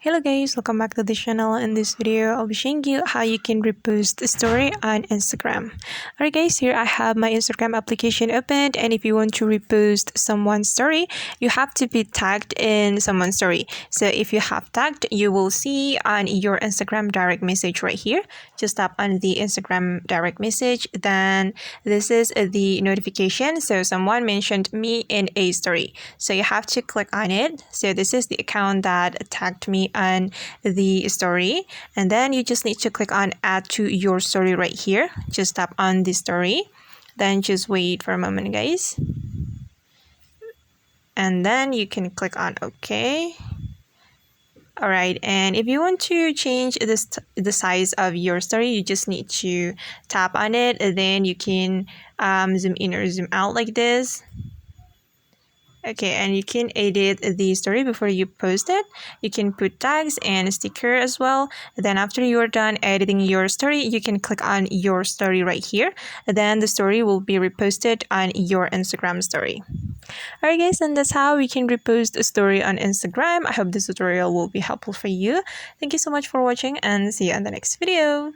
Hello guys, welcome back to the channel. In this video, I'll be showing you how you can repost a story on Instagram. Alright guys, here I have my Instagram application opened, and if you want to repost someone's story, you have to be tagged in someone's story. So if you have tagged, you will see on your Instagram direct message right here. Just tap on the Instagram direct message, then this is the notification. So someone mentioned me in a story. So you have to click on it. So this is the account that tagged me on the story, and then you just need to click on add to your story right here. Just tap on the story, then just wait for a moment guys, and then you can click on OK. Alright, and if you want to change the size of your story, you just need to tap on it, and then you can zoom in or zoom out like this. Okay, and you can edit the story before you post it. You can put tags and a sticker as well. Then after you're done editing your story, you can click on your story right here. Then the story will be reposted on your Instagram story. Alright guys, and that's how we can repost a story on Instagram. I hope this tutorial will be helpful for you. Thank you so much for watching, and see you in the next video.